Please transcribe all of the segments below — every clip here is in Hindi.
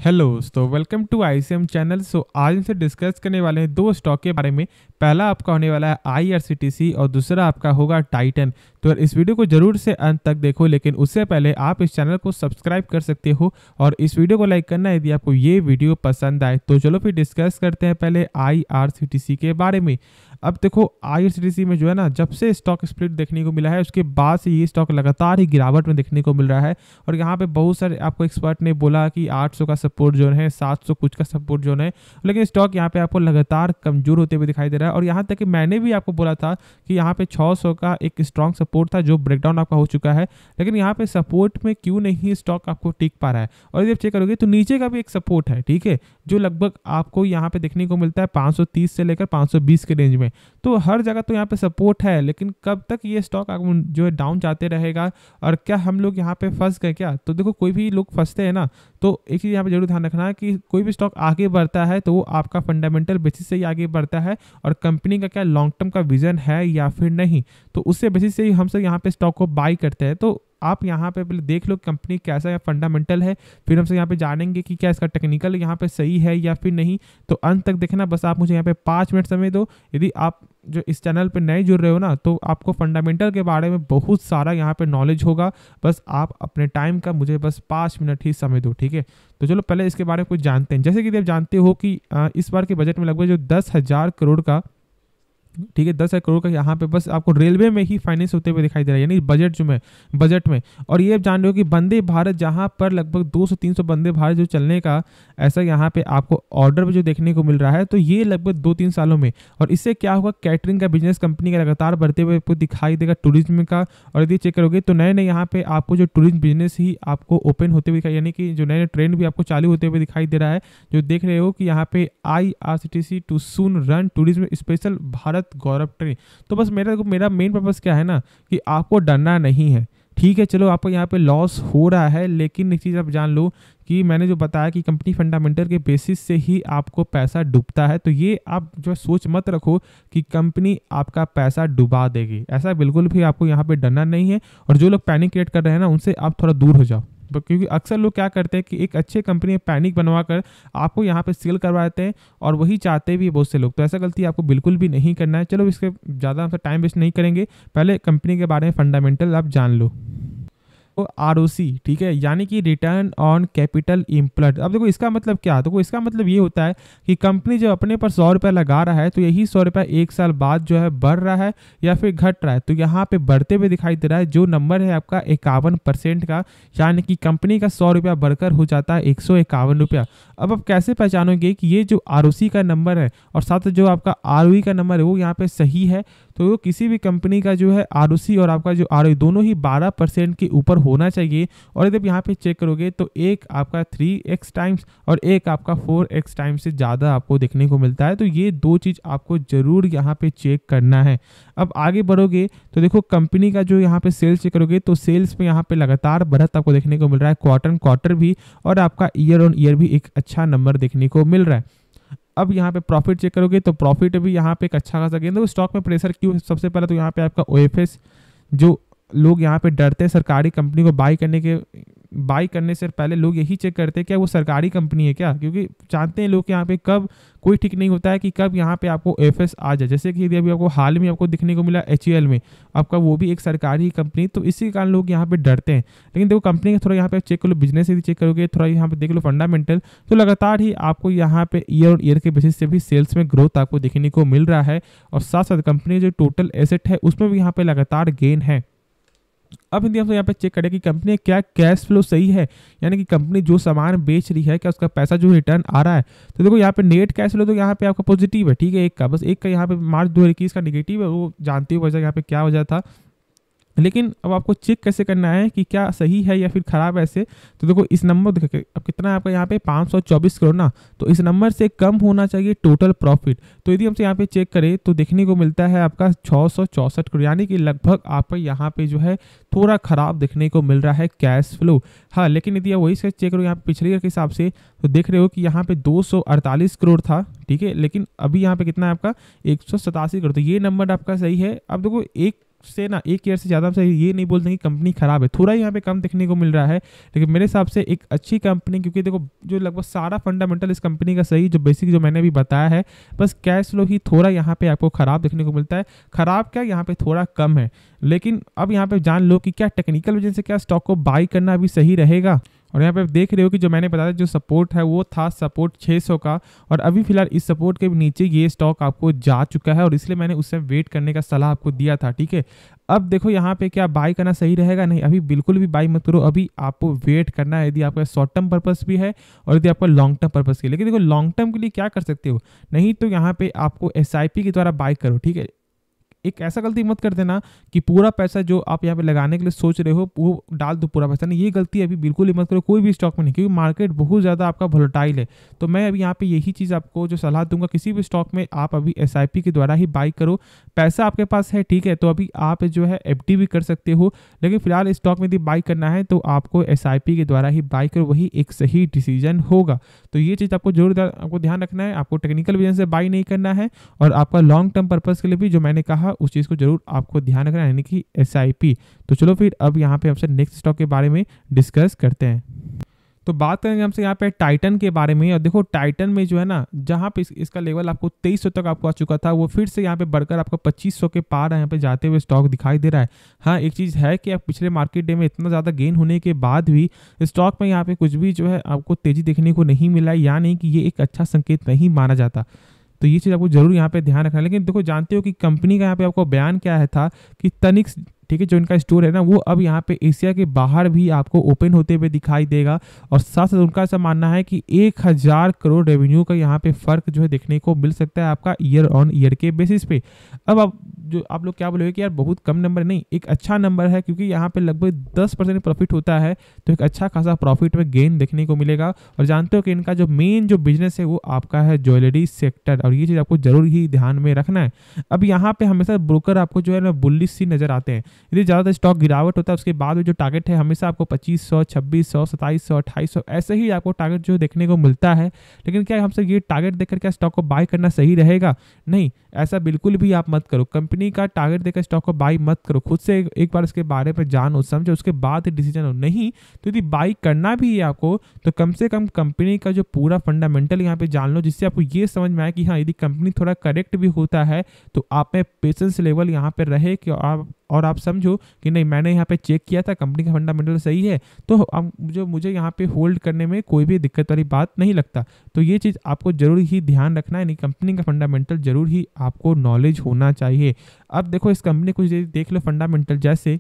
हेलो दोस्तों, वेलकम टू आईसीएम चैनल। आज हमसे डिस्कस करने वाले हैं दो स्टॉक के बारे में। पहला आपका होने वाला है आईआरसीटीसी और दूसरा आपका होगा टाइटन। तो इस वीडियो को जरूर से अंत तक देखो, लेकिन उससे पहले आप इस चैनल को सब्सक्राइब कर सकते हो और इस वीडियो को लाइक करना यदि आपको ये वीडियो पसंद आए। तो चलो फिर डिस्कस करते हैं पहले आईआरसीटीसी के बारे में। अब देखो, आईआरसीटीसी में जो है ना, जब से स्टॉक स्प्लिट देखने को मिला है उसके बाद से ये स्टॉक लगातार ही गिरावट में देखने को मिल रहा है। और यहाँ पे बहुत सारे आपको एक्सपर्ट ने बोला कि 800 का सपोर्ट जोन है, 700 कुछ का सपोर्ट जोन है, लेकिन स्टॉक यहाँ पे आपको लगातार कमजोर होते हुए दिखाई दे रहा है। और यहाँ तक कि मैंने भी आपको बोला था कि यहाँ पे 600 का एक स्ट्रॉन्ग सपोर्ट था जो ब्रेकडाउन आपका हो चुका है, लेकिन यहाँ पे सपोर्ट में क्यों नहीं स्टॉक आपको टिक पा रहा है। और यदि आप चेक करोगे तो नीचे का भी एक सपोर्ट है, ठीक है, जो लगभग आपको यहाँ पे देखने को मिलता है 530 से लेकर 520 के रेंज में। तो हर जगह तो यहाँ पे सपोर्ट है, लेकिन कब तक ये स्टॉक जो है डाउन जाते रहेगा और क्या हम लोग यहाँ पे फंस गए क्या। तो देखो, कोई भी लोग फंसते हैं ना, तो एक चीज़ यहाँ पे जरूर ध्यान रखना है कि कोई भी स्टॉक आगे बढ़ता है तो वो आपका फंडामेंटल बेसिस से ही आगे बढ़ता है और कंपनी का क्या लॉन्ग टर्म का विजन है या फिर नहीं, तो उससे बेसिस से ही हम सब यहाँ पे स्टॉक को बाई करते हैं। तो आप यहाँ पे पहले देख लो कंपनी कैसा या फंडामेंटल है, फिर हमसे यहाँ पे जानेंगे कि क्या इसका टेक्निकल यहाँ पे सही है या फिर नहीं। तो अंत तक देखना, बस आप मुझे यहाँ पे 5 मिनट समय दो। यदि आप जो इस चैनल पे नए जुड़ रहे हो ना, तो आपको फंडामेंटल के बारे में बहुत सारा यहाँ पे नॉलेज होगा। बस आप अपने टाइम का मुझे बस 5 मिनट ही समय दो, ठीक है। तो चलो पहले इसके बारे में कुछ जानते हैं। जैसे कि आप जानते हो कि इस बार के बजट में लगभग जो 10,000 करोड़ का, ठीक है, 10,000 करोड़ का यहाँ पे बस आपको रेलवे में ही फाइनेंस होते हुए दिखाई दे रहा है, यानी बजट में। और ये आप जान रहे हो कि वंदे भारत, जहाँ पर लगभग 200-300 वंदे भारत जो चलने का ऐसा यहाँ पे आपको ऑर्डर भी जो देखने को मिल रहा है, तो ये लगभग 2-3 सालों में। और इससे क्या होगा, कैटरिंग का बिजनेस कंपनी का लगातार बढ़ते हुए आपको दिखाई देगा, टूरिज्म का। और यदि चेक करोगे तो नए नए यहाँ पे आपको जो टूरिज्म बिजनेस ही आपको ओपन होते हुए दिखाई, यानी कि जो नए नए ट्रेंड भी आपको चालू होते हुए दिखाई दे रहा है। जो देख रहे हो कि यहाँ पे IRCTC to soon run tourism special Bharat Gaurav train. तो बस मेरा मेन पर्पस क्या है ना, कि आपको डरना नहीं है, ठीक है। चलो, आपको यहाँ पे लॉस हो रहा है, लेकिन एक चीज़ आप जान लो कि मैंने जो बताया कि कंपनी फंडामेंटल के बेसिस से ही आपको पैसा डूबता है। तो ये आप जो सोच मत रखो कि कंपनी आपका पैसा डुबा देगी, ऐसा बिल्कुल भी आपको यहाँ पे डरना नहीं है। और जो लोग पैनिक क्रिएट कर रहे हैं ना, उनसे आप थोड़ा दूर हो जाओ, क्योंकि अक्सर लोग क्या करते हैं कि एक अच्छे कंपनी में पैनिक बनवा कर आपको यहाँ पे सेल करवाते हैं, और वही चाहते भी बहुत से लोग। तो ऐसा गलती आपको बिल्कुल भी नहीं करना है। चलो, इसके ज़्यादा हम टाइम वेस्ट नहीं करेंगे, पहले कंपनी के बारे में फंडामेंटल आप जान लो। तो आरओसी, ठीक है, यानी कि रिटर्न ऑन कैपिटल एम्प्लॉयड। अब देखो इसका मतलब क्या है, तो इसका मतलब ये होता है कि कंपनी जो अपने पर 100 रुपये लगा रहा है, तो यही 100 रुपये 1 साल बाद जो है बढ़ रहा है या फिर घट रहा है। तो यहाँ पे बढ़ते हुए दिखाई दे रहा है। जो नंबर है आपका 51% का, यानी कि कंपनी का 100 रुपया बढ़कर हो जाता है 151 रुपया। अब आप कैसे पहचानोगे कि ये जो आरओसी का नंबर है और साथ जो आपका आरओई का नंबर है वो यहाँ पे सही है। तो किसी भी कंपनी का जो है आरओसी और आपका जो आरओई दोनों ही 12% के ऊपर होना चाहिए। और जब यहाँ पे चेक करोगे तो एक आपका 3x टाइम्स और एक आपका 4x टाइम्स से ज़्यादा आपको देखने को मिलता है। तो ये दो चीज़ आपको ज़रूर यहाँ पे चेक करना है। अब आगे बढ़ोगे तो देखो कंपनी का जो यहाँ पे सेल्स चेक करोगे तो सेल्स में यहाँ पे लगातार बढ़त आपको देखने को मिल रहा है, क्वार्टर भी, और आपका ईयर ऑन ईयर भी एक अच्छा नंबर देखने को मिल रहा है। अब यहाँ पे प्रॉफिट चेक करोगे तो प्रॉफिट भी यहाँ पे एक अच्छा खासा गेन। तो स्टॉक में प्रेशर क्यों, सबसे पहले तो यहाँ पे आपका ओएफएस, जो लोग यहाँ पे डरते हैं सरकारी कंपनी को बाई करने से पहले लोग यही चेक करते हैं क्या वो सरकारी कंपनी है क्या, क्योंकि जानते हैं लोग यहाँ पे कब कोई ठीक नहीं होता है कि कब यहाँ पे आपको एफएस आ जाए। जैसे कि अभी आपको हाल में आपको दिखने को मिला एचएएल में आपका, वो भी एक सरकारी कंपनी, तो इसी कारण लोग यहाँ पे डरते हैं। लेकिन देखो कंपनी का थोड़ा यहाँ पे चेक कर लो, बिजनेस यदि चेक करोगे, थोड़ा यहाँ पे देख लो फंडामेंटल, तो लगातार ही आपको यहाँ पे ईयर ऑन ईयर के बेसिस से भी सेल्स में ग्रोथ आपको देखने को मिल रहा है। और साथ साथ कंपनी जो टोटल एसेट है उसमें भी यहाँ पे लगातार गेन है। अब यदि हम यहाँ पे चेक करें कि कंपनी क्या कैश फ्लो सही है, यानी कि कंपनी जो सामान बेच रही है क्या उसका पैसा जो रिटर्न आ रहा है। तो देखो यहाँ पे नेट कैश फ्लो तो यहाँ पे आपका पॉजिटिव है, ठीक है, एक का, बस एक का यहाँ पे मार्च 2021 का नेगेटिव है, वो जानते हो वजह यहाँ पे क्या वजह था। लेकिन अब आपको चेक कैसे करना है कि क्या सही है या फिर खराब है ऐसे। तो देखो इस नंबर देखो अब कितना है आपका यहाँ पे 524 करोड़ ना, तो इस नंबर से कम होना चाहिए टोटल प्रॉफिट। तो यदि हमसे यहाँ पे चेक करें तो देखने को मिलता है आपका 664 करोड़, यानी कि लगभग आपको यहाँ पे जो है थोड़ा खराब देखने को मिल रहा है कैश फ्लो। हाँ, लेकिन यदि आप वही से चेक करो यहाँ पे पिछले ईयर के हिसाब से, तो देख रहे हो कि यहाँ पे 248 करोड़ था, ठीक है, लेकिन अभी यहाँ पे कितना है आपका 187 करोड़। तो ये नंबर आपका सही है। अब देखो एक से ना 1 ईयर से ज़्यादा से ये नहीं बोलते कि कंपनी ख़राब है, थोड़ा यहाँ पे कम देखने को मिल रहा है, लेकिन मेरे हिसाब से एक अच्छी कंपनी, क्योंकि देखो जो लगभग सारा फंडामेंटल इस कंपनी का सही, जो बेसिक जो मैंने अभी बताया है, बस कैश फ्लो ही थोड़ा यहाँ पे आपको ख़राब देखने को मिलता है। ख़राब क्या, यहाँ पे थोड़ा कम है। लेकिन अब यहाँ पे जान लो कि क्या टेक्निकल वजह से क्या स्टॉक को बाई करना अभी सही रहेगा। और यहाँ पे आप देख रहे हो कि जो मैंने बताया जो सपोर्ट है वो था सपोर्ट 600 का, और अभी फिलहाल इस सपोर्ट के नीचे ये स्टॉक आपको जा चुका है, और इसलिए मैंने उससे वेट करने का सलाह आपको दिया था, ठीक है। अब देखो यहाँ पे क्या बाई करना सही रहेगा, नहीं अभी बिल्कुल भी बाई मत करो, अभी आपको वेट करना है, यदि आपका शॉर्ट टर्म पर्पस भी है और यदि आपका लॉन्ग टर्म पर्पस के लिए। लेकिन देखो लॉन्ग टर्म के लिए क्या कर सकते हो, नहीं तो यहाँ पे आपको SIP के द्वारा बाई करो, ठीक है। एक ऐसा गलती मत कर देना कि पूरा पैसा जो आप यहाँ पे लगाने के लिए सोच रहे हो वो डाल दो पूरा पैसा, नहीं ये गलती अभी बिल्कुल ही मत करो कोई भी स्टॉक में नहीं, क्योंकि मार्केट बहुत ज़्यादा आपका वोलेटाइल है। तो मैं अभी यहाँ पे यही चीज़ आपको जो सलाह दूंगा, किसी भी स्टॉक में आप अभी SIP के द्वारा ही बाई करो। पैसा आपके पास है, ठीक है, तो अभी आप जो है FD भी कर सकते हो, लेकिन फिलहाल स्टॉक में यदि बाई करना है तो आपको SIP के द्वारा ही बाई करो, वही एक सही डिसीजन होगा। तो ये चीज़ आपको जरूर आपको ध्यान रखना है, आपको टेक्निकल विजन से बाई नहीं करना है, और आपका लॉन्ग टर्म पर्पस के लिए भी जो मैंने कहा उस चीज़ को जरूर आपको ध्यान रखना है, यानी कि SIP। तो चलो फिर अब यहाँ पे हमसे नेक्स्ट स्टॉक के बारे में डिस्कस करते हैं। तो बात करेंगे हमसे यहाँ पे टाइटन के बारे में। और देखो टाइटन में जो है ना, जहाँ पे इसका लेवल आपको 2300 तक आपको आ चुका था, वो फिर से यहाँ पे बढ़कर आपको 2500 के पार यहाँ पे जाते हुए स्टॉक दिखाई दे रहा है। हाँ एक चीज़ है कि आप पिछले मार्केट डे में इतना ज़्यादा गेन होने के बाद भी स्टॉक में यहाँ पे कुछ भी जो है आपको तेज़ी देखने को नहीं मिला, या नहीं कि ये एक अच्छा संकेत नहीं माना जाता। तो ये चीज़ आपको जरूर यहाँ पे ध्यान रखना है। लेकिन देखो जानते हो कि कंपनी का यहाँ पे आपको बयान क्या है था कि तनिक्स, ठीक है, जो इनका स्टोर है ना, वो अब यहाँ पे एशिया के बाहर भी आपको ओपन होते हुए दिखाई देगा, और साथ साथ उनका ऐसा मानना है कि 1000 करोड़ रेवेन्यू का यहाँ पे फर्क जो है देखने को मिल सकता है आपका ईयर ऑन ईयर के बेसिस पे। अब आप लोग क्या बोलोगे कि यार बहुत कम नंबर, नहीं एक अच्छा नंबर है, क्योंकि यहाँ पे लगभग 10% प्रॉफिट होता है, तो एक अच्छा खासा प्रॉफिट में गेन देखने को मिलेगा। और जानते हो कि इनका जो मेन जो बिजनेस है वो आपका है ज्वेलरी सेक्टर, और ये चीज़ आपको जरूर ही ध्यान में रखना है। अब यहाँ पे हमेशा ब्रोकर आपको जो है ना बुलिश सी नजर आते हैं, यदि ज़्यादातर स्टॉक गिरावट होता है उसके बाद में जो टारगेट है हमेशा आपको 2500, 2600, 2700, 2800 ऐसे ही आपको टारगेट जो देखने को मिलता है। लेकिन क्या हमसे ये टारगेट देखकर क्या स्टॉक को बाय करना सही रहेगा, नहीं ऐसा बिल्कुल भी आप मत करो। कंपनी का टारगेट देखकर स्टॉक को बाई मत करो, खुद से एक बार इसके बारे में जानो समझो, उसके बाद डिसीजन हो। नहीं तो यदि बाई करना भी है आपको तो कम से कम कंपनी का जो पूरा फंडामेंटल यहाँ पे जान लो, जिससे आपको ये समझ में आए कि हाँ यदि कंपनी थोड़ा करेक्ट भी होता है तो आप में पेशेंस लेवल यहाँ पे रहे कि आप समझो कि नहीं मैंने यहाँ पे चेक किया था कंपनी का फंडामेंटल सही है, तो अब जो मुझे यहाँ पे होल्ड करने में कोई भी दिक्कत वाली बात नहीं लगता। तो ये चीज़ आपको जरूर ही ध्यान रखना है, नहीं कंपनी का फंडामेंटल जरूर ही आपको नॉलेज होना चाहिए। अब देखो इस कंपनी को देख लो फंडामेंटल, जैसे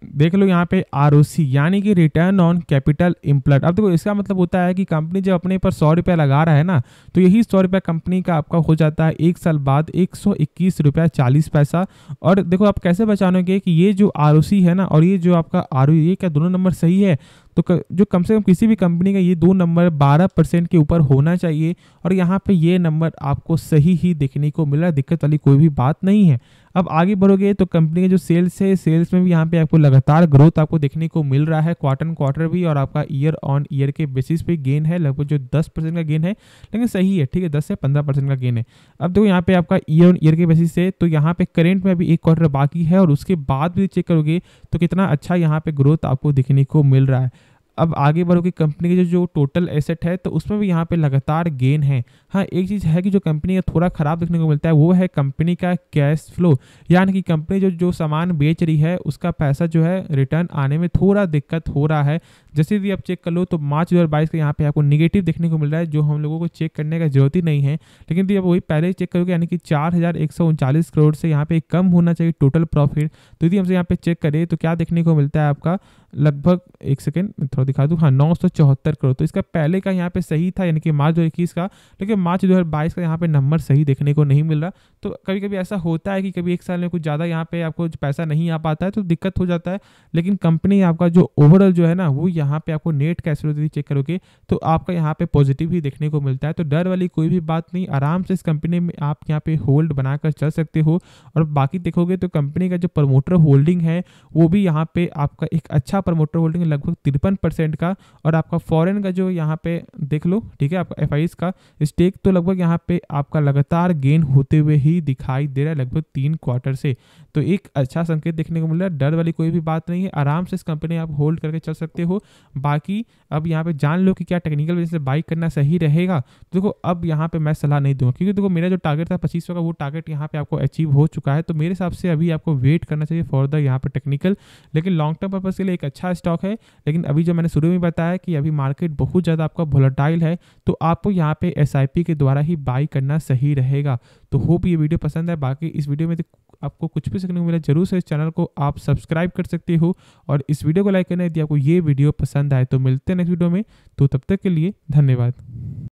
देख लो यहाँ पे ROC यानी कि रिटर्न ऑन कैपिटल एम्प्लॉयड। अब देखो इसका मतलब होता है कि कंपनी जब अपने पर 100 रुपया लगा रहा है ना, तो यही 100 रुपया कंपनी का आपका हो जाता है 1 साल बाद 121 रुपया 40 पैसा। और देखो आप कैसे पहचानोगे कि ये जो ROC है ना और ये जो आपका ROE, ये क्या दोनों नंबर सही है? तो जो कम से कम किसी भी कंपनी का ये दो नंबर 12% के ऊपर होना चाहिए, और यहाँ पे ये नंबर आपको सही ही देखने को मिल रहा है, दिक्कत वाली कोई भी बात नहीं है। अब आगे बढ़ोगे तो कंपनी के जो सेल्स है, सेल्स में भी यहाँ पे आपको लगातार ग्रोथ आपको देखने को मिल रहा है, क्वार्टर भी, और आपका ईयर ऑन ईयर के बेसिस पे गेन है, लगभग जो 10% का गेन है, लेकिन सही है, ठीक है, 10 से 15% का गेन है। अब देखो यहाँ पे आपका ईयर ऑन ईयर के बेसिस से, तो यहाँ पे करेंट में अभी एक क्वार्टर बाकी है, और उसके बाद भी चेक करोगे तो कितना अच्छा यहाँ पे ग्रोथ आपको देखने को मिल रहा है। अब आगे बढ़ोगे कंपनी के जो टोटल एसेट है तो उसमें भी यहाँ पे लगातार गेन है। हाँ एक चीज़ है कि जो कंपनी का थोड़ा खराब देखने को मिलता है वो है कंपनी का कैश फ्लो, यानी कि कंपनी जो सामान बेच रही है उसका पैसा जो है रिटर्न आने में थोड़ा दिक्कत हो रहा है। जैसे यदि आप चेक कर लो तो मार्च 2022 का यहाँ पे आपको निगेटिव देखने को मिल रहा है, जो हम लोगों को चेक करने का जरूरत ही नहीं है। लेकिन यदि आप वही पहले चेक करोगे, यानी कि 4139 करोड़ से यहाँ पे कम होना चाहिए टोटल प्रॉफिट। तो यदि हमसे यहाँ पे चेक करें तो क्या देखने को मिलता है आपका, लगभग एक सेकेंड थोड़ा दिखा दूँ, हाँ 974 करोड़। तो इसका पहले का यहाँ पे सही था, यानी कि मार्च 2021 का, लेकिन मार्च 2022 का यहाँ पे नंबर सही देखने को नहीं मिल रहा। तो कभी कभी ऐसा होता है कि कभी एक साल में कुछ ज़्यादा यहाँ पे आपको पैसा नहीं आ पाता है तो दिक्कत हो जाता है। लेकिन कंपनी आपका जो ओवरऑल जो है ना, वो यहाँ पे आपको नेट कैश फ्लो यदि चेक करोगे तो आपका यहाँ पे पॉजिटिव ही देखने को मिलता है। तो डर वाली कोई भी बात नहीं, आराम से इस कंपनी में आप यहाँ पे होल्ड बनाकर चल सकते हो। और बाकी देखोगे तो कंपनी का जो प्रमोटर होल्डिंग है वो भी यहाँ पे आपका एक अच्छा अच्छा प्रमोटर होल्डिंग है लगभग 53% का। और आपका फॉरेन का जो यहाँ पे देख लो, ठीक है, आपका एफआईज का स्टेक तो लगभग यहाँ पे आपका लगातार गेन होते हुए ही दिखाई दे रहा है लगभग 3 क्वार्टर से। तो एक अच्छा संकेत देखने को मिल रहा है, डर वाली कोई भी बात नहीं है, आराम से इस कंपनी आप होल्ड करके चल सकते हो। बाकी अब यहाँ पे जान लो कि क्या टेक्निकल वजह से बाई करना सही रहेगा। तो देखो अब यहाँ पे मैं सलाह नहीं दूंगा, क्योंकि देखो मेरा जो टारगेट था 2500 का, वो टारगेट यहाँ पे आपको अचीव हो चुका है। तो मेरे हिसाब से अभी आपको वेट करना चाहिए फॉर द यहाँ पे टेक्निकल। लेकिन लॉन्ग टर्म पर्पज के लिए एक अच्छा स्टॉक है। लेकिन अभी जो मैंने शुरू में बताया कि अभी मार्केट बहुत ज़्यादा आपका वोलेटाइल है, तो आपको यहाँ पे एसआईपी के द्वारा ही बाई करना सही रहेगा। तो होप ये वीडियो पसंद है। बाकी इस वीडियो में आपको कुछ भी सीखने को मिला, जरूर से इस चैनल को आप सब्सक्राइब कर सकते हो और इस वीडियो को लाइक करना यदि आपको ये वीडियो पसंद आए। तो मिलते हैं नेक्स्ट वीडियो में, तो तब तक के लिए धन्यवाद।